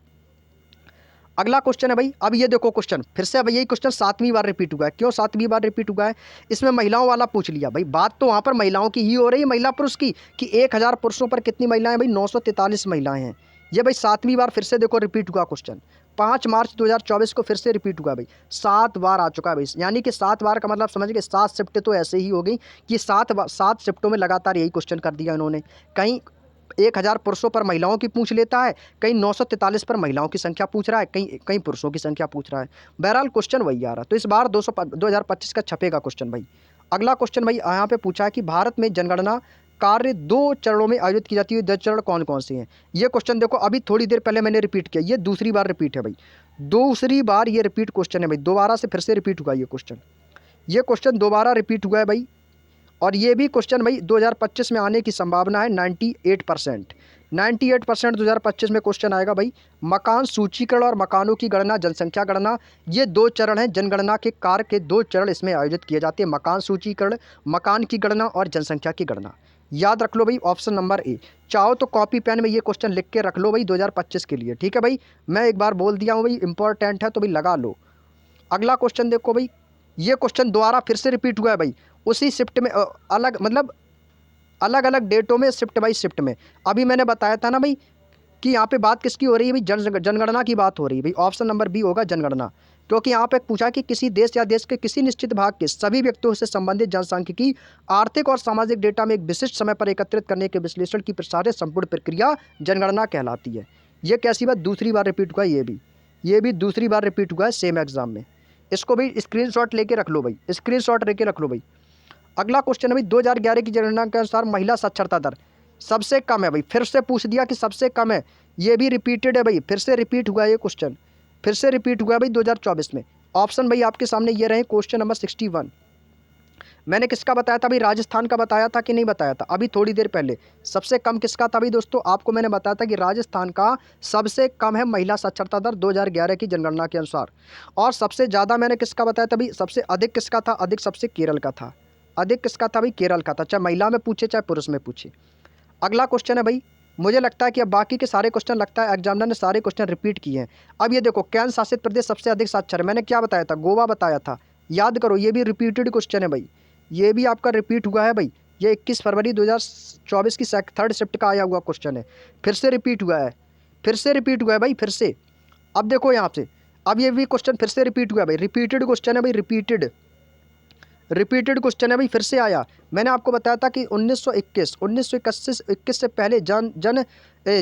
अगला क्वेश्चन है भाई, अब ये देखो क्वेश्चन फिर से, अब यही क्वेश्चन 7वीं बार रिपीट हुआ है। क्यों 7वीं बार रिपीट हुआ है, इसमें महिलाओं वाला पूछ लिया भाई। बात तो वहाँ पर महिलाओं की ही हो रही है, महिला पुरुष की, कि 1000 पुरुषों पर कितनी महिलाएं, भाई 943 महिलाएं हैं। ये भाई 7वीं बार फिर से देखो रिपीट हुआ क्वेश्चन, 5 मार्च 2024 को फिर से रिपीट हुआ भाई, 7 बार आ चुका है भाई। यानी कि 7 बार का मतलब समझ गए, 7 शिफ्ट तो ऐसे ही हो गई कि 7 शिफ्टों में लगातार यही क्वेश्चन कर दिया इन्होंने। कहीं 1000 पुरुषों पर महिलाओं की पूछ लेता है, कहीं 943 पर महिलाओं की संख्या पूछ रहा है, कहीं कहीं पुरुषों की संख्या पूछ रहा है। बहरहाल क्वेश्चन वही आ रहा, तो इस बार 2025 का छपेगा क्वेश्चन भाई। अगला क्वेश्चन भाई यहाँ पे पूछा है कि भारत में जनगणना कार्य 2 चरणों में आयोजित की जाती है, 10 चरण कौन कौन से हैं। ये क्वेश्चन देखो अभी थोड़ी देर पहले मैंने रिपीट किया, ये दूसरी बार रिपीट है भाई, दूसरी बार ये रिपीट क्वेश्चन है भाई, दोबारा से फिर से रिपीट हुआ ये क्वेश्चन। ये क्वेश्चन दोबारा रिपीट हुआ है भाई, और ये भी क्वेश्चन भाई 2025 में आने की संभावना है 98%। 98% 2025 में क्वेश्चन आएगा भाई। मकान सूचीकरण और मकानों की गणना, जनसंख्या गणना, ये 2 चरण हैं। जनगणना के कार्य के 2 चरण इसमें आयोजित किए जाते हैं, मकान सूचीकरण, मकान की गणना और जनसंख्या की गणना। याद रख लो भाई, ऑप्शन नंबर ए। चाहो तो कॉपी पेन में ये क्वेश्चन लिख के रख लो भाई 2025 के लिए, ठीक है भाई। मैं एक बार बोल दिया हूँ भाई, इंपॉर्टेंट है तो भाई लगा लो। अगला क्वेश्चन देखो भाई, ये क्वेश्चन दोबारा फिर से रिपीट हुआ है भाई, उसी शिफ्ट में, अलग मतलब अलग अलग डेटों में, शिफ्ट बाई शिफ्ट में। अभी मैंने बताया था ना भाई कि यहाँ पे बात किसकी हो रही है भाई, जनगणना की बात हो रही है भाई। ऑप्शन नंबर बी होगा जनगणना, क्योंकि यहाँ पे पूछा कि किसी देश या देश के किसी निश्चित भाग के सभी व्यक्तियों से संबंधित जनसांख्यिकी, आर्थिक और सामाजिक डेटा में एक विशिष्ट समय पर एकत्रित करने के विश्लेषण की प्रसारित संपूर्ण प्रक्रिया जनगणना कहलाती है। ये कैसी बात, दूसरी बार रिपीट हुआ है, ये भी दूसरी बार रिपीट हुआ है सेम एग्जाम में। इसको भी स्क्रीनशॉट लेके रख लो भाई, स्क्रीनशॉट लेके रख लो भाई। अगला क्वेश्चन है भाई, 2011 की जनगणना के अनुसार महिला साक्षरता दर सबसे कम है भाई। फिर से पूछ दिया कि सबसे कम है, ये भी रिपीटेड है भाई, फिर से रिपीट हुआ है ये क्वेश्चन, फिर से रिपीट हुआ है भाई 2024 में। ऑप्शन भाई आपके सामने ये रहे, क्वेश्चन नंबर 61। मैंने किसका बताया था भाई, राजस्थान का बताया था कि नहीं बताया था अभी थोड़ी देर पहले। सबसे कम किसका था भाई दोस्तों, आपको मैंने बताया था कि राजस्थान का सबसे कम है महिला साक्षरता दर 2011 की जनगणना के अनुसार। और सबसे ज़्यादा मैंने किसका बताया था भाई, सबसे अधिक किसका था, अधिक सबसे केरल का था। अधिक किसका था भाई, केरल का था, चाहे महिला में पूछे चाहे पुरुष में पूछे। अगला क्वेश्चन है भाई, मुझे लगता है कि अब बाकी के सारे क्वेश्चन, लगता है एग्जामिनर ने सारे क्वेश्चन रिपीट किए हैं। अब ये देखो, केंद्र शासित प्रदेश सबसे अधिक साक्षर है, मैंने क्या बताया था, गोवा बताया था। याद करो, ये भी रिपीटेड क्वेश्चन है भाई, ये भी आपका रिपीट हुआ है भाई। ये 21 फरवरी 2024 की 3rd शिफ्ट का आया हुआ क्वेश्चन है, फिर से रिपीट हुआ है, फिर से रिपीट हुआ है भाई, फिर से। अब देखो यहाँ से, अब ये भी क्वेश्चन फिर से रिपीट हुआ है भाई, रिपीटेड क्वेश्चन है भाई, रिपीटेड क्वेश्चन है भाई, फिर से आया। मैंने आपको बताया था कि 1921 से पहले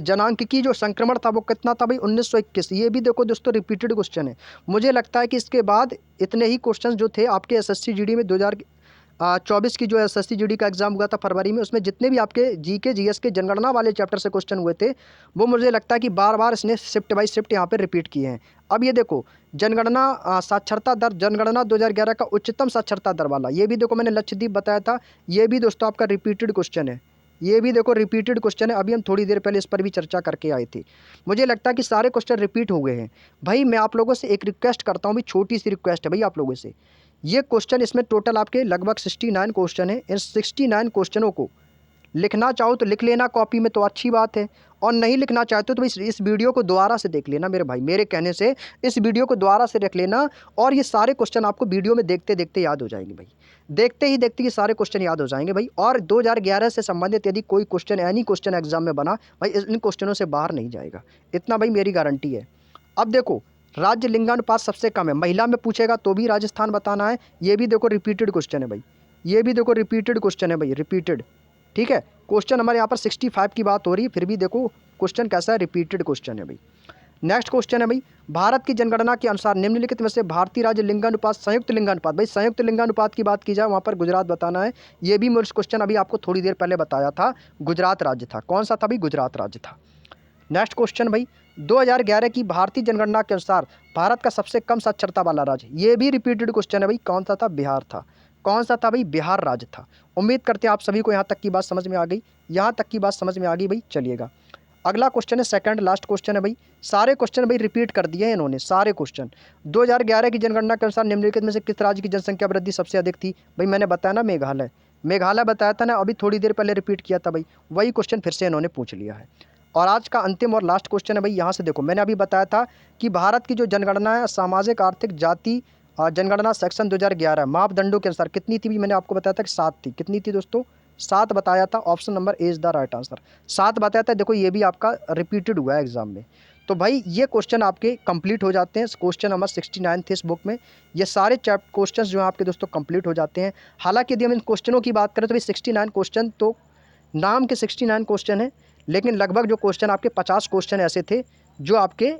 जनांक जो संक्रमण था वो कितना था भाई, 1921। ये भी देखो दोस्तों रिपीटेड क्वेश्चन है। मुझे लगता है कि इसके बाद इतने ही क्वेश्चन जो थे आपके एसएससी जीडी में 2024 की जो एसएससी जीडी का एग्जाम हुआ था फरवरी में, उसमें जितने भी आपके जीके जीएस के जनगणना वाले चैप्टर से क्वेश्चन हुए थे, वो मुझे लगता है कि बार बार इसने शिफ्ट बाई शिफ्ट यहाँ पे रिपीट किए हैं। अब ये देखो, जनगणना साक्षरता दर, जनगणना 2011 का उच्चतम साक्षरता दर वाला, ये भी देखो मैंने लक्षद्वीप बताया था, ये भी दोस्तों आपका रिपीटेड क्वेश्चन है। ये भी देखो रिपीटेड क्वेश्चन है, अभी हम थोड़ी देर पहले इस पर भी चर्चा करके आए थे। मुझे लगता है कि सारे क्वेश्चन रिपीट हो गए हैं भाई। मैं आप लोगों से एक रिक्वेस्ट करता हूँ भाई, छोटी सी रिक्वेस्ट है भाई आप लोगों से। ये क्वेश्चन, इसमें टोटल आपके लगभग 69 क्वेश्चन है। इन 69 क्वेश्चनों को लिखना चाहो तो लिख लेना कॉपी में, तो अच्छी बात है, और नहीं लिखना चाहते तो इस वीडियो को दोबारा से देख लेना मेरे भाई, मेरे कहने से इस वीडियो को दोबारा से देख लेना, और ये सारे क्वेश्चन आपको वीडियो में देखते देखते याद हो जाएंगे भाई, देखते ही देखते ये सारे क्वेश्चन याद हो जाएंगे भाई। और 2011 से संबंधित यदि कोई क्वेश्चन, एनी क्वेश्चन एग्जाम में बना भाई, इन क्वेश्चनों से बाहर नहीं जाएगा, इतना भाई मेरी गारंटी है। अब देखो, राज्य लिंगानुपात सबसे कम है, महिला में पूछेगा तो भी राजस्थान बताना है। ये भी देखो रिपीटेड क्वेश्चन है भाई, ये भी देखो रिपीटेड क्वेश्चन है भाई, रिपीटेड। ठीक है, क्वेश्चन हमारे यहाँ पर 65 की बात हो रही है, फिर भी देखो क्वेश्चन कैसा है, रिपीटेड क्वेश्चन है भाई। नेक्स्ट क्वेश्चन है भाई, भारत की जनगणना के अनुसार निम्नलिखित में से भारतीय राज्य लिंगानुपात, संयुक्त लिंगानुपात, भाई संयुक्त लिंगानुपात की बात की जाए वहाँ पर गुजरात बताना है। ये भी मुझे क्वेश्चन अभी आपको थोड़ी देर पहले बताया था, गुजरात राज्य था। कौन सा था भाई, गुजरात राज्य था। नेक्स्ट क्वेश्चन भाई, 2011 की भारतीय जनगणना के अनुसार भारत का सबसे कम साक्षरता वाला राज्य, ये भी रिपीटेड क्वेश्चन है भाई। कौन सा था, बिहार था। कौन सा था भाई, बिहार राज्य था। उम्मीद करते हैं आप सभी को यहाँ तक की बात समझ में आ गई, यहाँ तक की बात समझ में आ गई भाई। चलिएगा अगला क्वेश्चन है, सेकंड लास्ट क्वेश्चन है भाई। सारे क्वेश्चन भाई रिपीट कर दिए हैं इन्होंने, सारे क्वेश्चन। 2011 की जनगणना के अनुसार निम्नलिखित में से किस राज्य की जनसंख्या वृद्धि सबसे अधिक थी, भाई मैंने बताया ना मेघालय, मेघालय बताया था ना, अभी थोड़ी देर पहले रिपीट किया था भाई, वही क्वेश्चन फिर से इन्होंने पूछ लिया है। और आज का अंतिम और लास्ट क्वेश्चन है भाई, यहाँ से देखो मैंने अभी बताया था कि भारत की जो जनगणना है, सामाजिक आर्थिक जाति जनगणना सेक्शन 2011 मापदंडों के अनुसार कितनी थी भी, मैंने आपको बताया था कि 7 थी। कितनी थी दोस्तों, 7 बताया था। Option number A is the right answer, 7 बताया था। देखो ये भी आपका रिपीटेड हुआ है एग्जाम में। तो भाई ये क्वेश्चन आपके कंप्लीट हो जाते हैं। क्वेश्चन नंबर 69 थे इस बुक में, ये सारे क्वेश्चन जो हैं आपके दोस्तों कंप्लीट हो जाते हैं। हालांकि यदि हम इन क्वेश्चनों की बात करें तो भाई 69 क्वेश्चन तो नाम के 69 क्वेश्चन हैं, लेकिन लगभग जो क्वेश्चन आपके 50 क्वेश्चन ऐसे थे जो आपके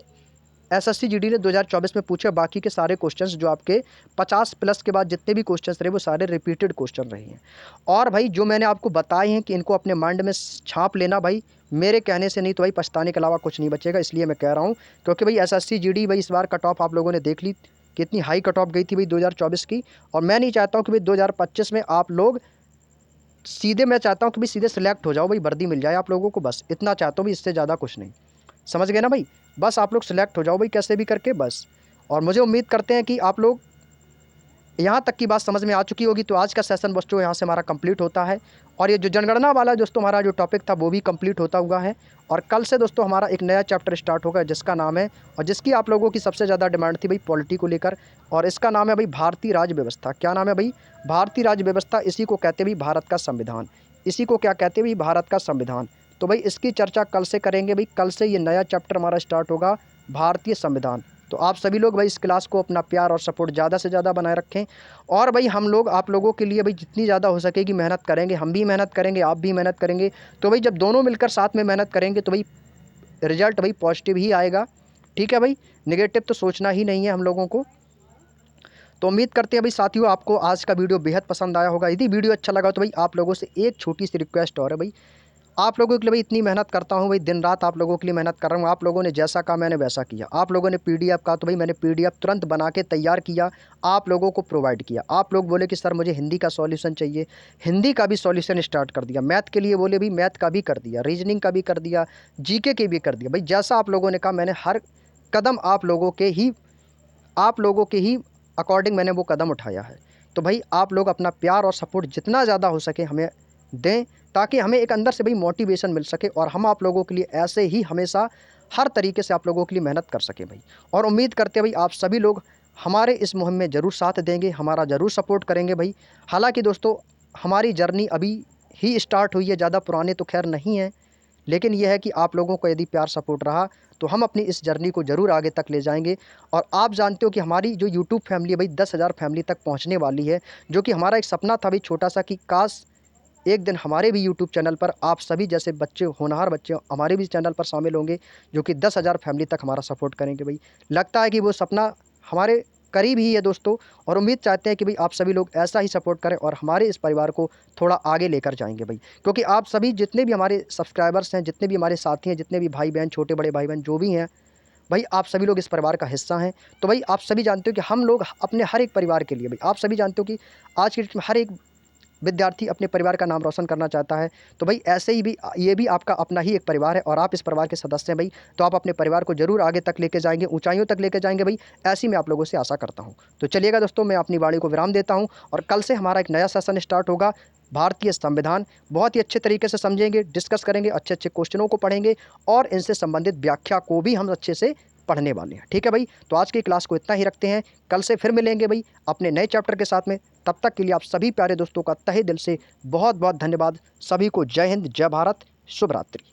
एसएससी जीडी ने 2024 में पूछे। बाकी के सारे क्वेश्चंस जो आपके 50 प्लस के बाद जितने भी क्वेश्चंस रहे वो सारे रिपीटेड क्वेश्चन रहे हैं। और भाई जो मैंने आपको बताए हैं कि इनको अपने माइंड में छाप लेना भाई, मेरे कहने से नहीं तो भाई पछताने के अलावा कुछ नहीं बचेगा। इसलिए मैं कह रहा हूँ, क्योंकि भाई एसएससी जीडी भाई इस बार कट ऑफ आप लोगों ने देख ली कितनी हाई कट ऑफ गई थी भाई 2024 की। और मैं नहीं चाहता हूँ कि भाई 2025 में आप लोग सीधे, मैं चाहता हूँ कि भाई सीधे सिलेक्ट हो जाओ भाई, वर्दी मिल जाए आप लोगों को, बस इतना चाहता हूँ भाई, इससे ज़्यादा कुछ नहीं। समझ गए ना भाई, बस आप लोग सिलेक्ट हो जाओ भाई कैसे भी करके बस। और मुझे उम्मीद करते हैं कि आप लोग यहाँ तक की बात समझ में आ चुकी होगी। तो आज का सेशन दोस्तों यहाँ से हमारा कंप्लीट होता है। और ये जो जनगणना वाला दोस्तों हमारा जो टॉपिक था वो भी कंप्लीट होता हुआ है। और कल से दोस्तों हमारा एक नया चैप्टर स्टार्ट होगा जिसका नाम है, और जिसकी आप लोगों की सबसे ज़्यादा डिमांड थी भाई पॉलिटी को लेकर, और इसका नाम है भाई भारतीय राज्य व्यवस्था। क्या नाम है भाई, भारतीय राज्य व्यवस्था। इसी को कहते भाई भारत का संविधान, इसी को क्या कहते भाई, भारत का संविधान। तो भाई इसकी चर्चा कल से करेंगे भाई। कल से ये नया चैप्टर हमारा स्टार्ट होगा, भारतीय संविधान। तो आप सभी लोग भाई इस क्लास को अपना प्यार और सपोर्ट ज़्यादा से ज़्यादा बनाए रखें। और भाई हम लोग आप लोगों के लिए भाई जितनी ज़्यादा हो सकेगी मेहनत करेंगे, हम भी मेहनत करेंगे, आप भी मेहनत करेंगे। तो भाई जब दोनों मिलकर साथ में मेहनत करेंगे तो भाई रिजल्ट भाई पॉजिटिव ही आएगा। ठीक है भाई, नेगेटिव तो सोचना ही नहीं है हम लोगों को। तो उम्मीद करते हैं भाई साथियों आपको आज का वीडियो बेहद पसंद आया होगा। यदि वीडियो अच्छा लगा तो भाई आप लोगों से एक छोटी सी रिक्वेस्ट और है भाई, आप लोगों के लिए भाई इतनी मेहनत करता हूँ भाई, दिन रात आप लोगों के लिए मेहनत कर रहा हूँ। आप लोगों ने जैसा कहा मैंने वैसा किया। आप लोगों ने पीडीएफ कहा तो भाई मैंने पीडीएफ तुरंत बना के तैयार किया, आप लोगों को प्रोवाइड किया। आप लोग बोले कि सर मुझे हिंदी का सॉल्यूशन चाहिए, हिंदी का भी सॉल्यूशन स्टार्ट कर दिया। मैथ के लिए बोले भी मैथ का भी कर दिया, रीजनिंग का भी कर दिया, जीके के भी कर दिया। भाई जैसा आप लोगों ने कहा मैंने हर कदम आप लोगों के ही अकॉर्डिंग मैंने वो कदम उठाया है। तो भाई आप लोग अपना प्यार और सपोर्ट जितना ज़्यादा हो सके हमें दें, ताकि हमें एक अंदर से भाई मोटिवेशन मिल सके और हम आप लोगों के लिए ऐसे ही हमेशा हर तरीके से आप लोगों के लिए मेहनत कर सकें भाई। और उम्मीद करते हैं भाई आप सभी लोग हमारे इस मुहिम में ज़रूर साथ देंगे, हमारा ज़रूर सपोर्ट करेंगे भाई। हालांकि दोस्तों हमारी जर्नी अभी ही स्टार्ट हुई है, ज़्यादा पुराने तो खैर नहीं है, लेकिन यह है कि आप लोगों को यदि प्यार सपोर्ट रहा तो हम अपनी इस जर्नी को ज़रूर आगे तक ले जाएंगे। और आप जानते हो कि हमारी जो यूट्यूब फैमिली है भाई 10,000 फैमिली तक पहुंचने वाली है, जो कि हमारा एक सपना था भाई छोटा सा, कि काश एक दिन हमारे भी यूट्यूब चैनल पर आप सभी जैसे बच्चे, होनहार बच्चे हमारे भी चैनल पर शामिल होंगे, जो कि 10,000 फैमिली तक हमारा सपोर्ट करेंगे भाई। लगता है कि वो सपना हमारे करीब ही है दोस्तों, और उम्मीद चाहते हैं कि भाई आप सभी लोग ऐसा ही सपोर्ट करें और हमारे इस परिवार को थोड़ा आगे लेकर जाएंगे भाई। क्योंकि आप सभी जितने भी हमारे सब्सक्राइबर्स हैं, जितने भी हमारे साथी हैं, जितने भी भाई बहन, छोटे बड़े भाई बहन जो भी हैं भाई, आप सभी लोग इस परिवार का हिस्सा हैं। तो भाई आप सभी जानते हो कि हम लोग अपने हर एक परिवार के लिए भाई, आप सभी जानते हो कि आज की डेट में हर एक विद्यार्थी अपने परिवार का नाम रोशन करना चाहता है। तो भाई ऐसे ही भी ये भी आपका अपना ही एक परिवार है और आप इस परिवार के सदस्य हैं भाई। तो आप अपने परिवार को ज़रूर आगे तक लेके जाएंगे, ऊंचाइयों तक लेके जाएंगे भाई, ऐसी मैं आप लोगों से आशा करता हूं। तो चलिएगा दोस्तों, मैं अपनी वाणी को विराम देता हूं और कल से हमारा एक नया सेशन स्टार्ट होगा, भारतीय संविधान। बहुत ही अच्छे तरीके से समझेंगे, डिस्कस करेंगे, अच्छे अच्छे क्वेश्चनों को पढ़ेंगे और इनसे संबंधित व्याख्या को भी हम अच्छे से पढ़ने वाले हैं। ठीक है भाई, तो आज की क्लास को इतना ही रखते हैं, कल से फिर मिलेंगे भाई अपने नए चैप्टर के साथ में। तब तक के लिए आप सभी प्यारे दोस्तों का तहे दिल से बहुत बहुत धन्यवाद। सभी को जय हिंद, जय भारत, शुभ रात्रि।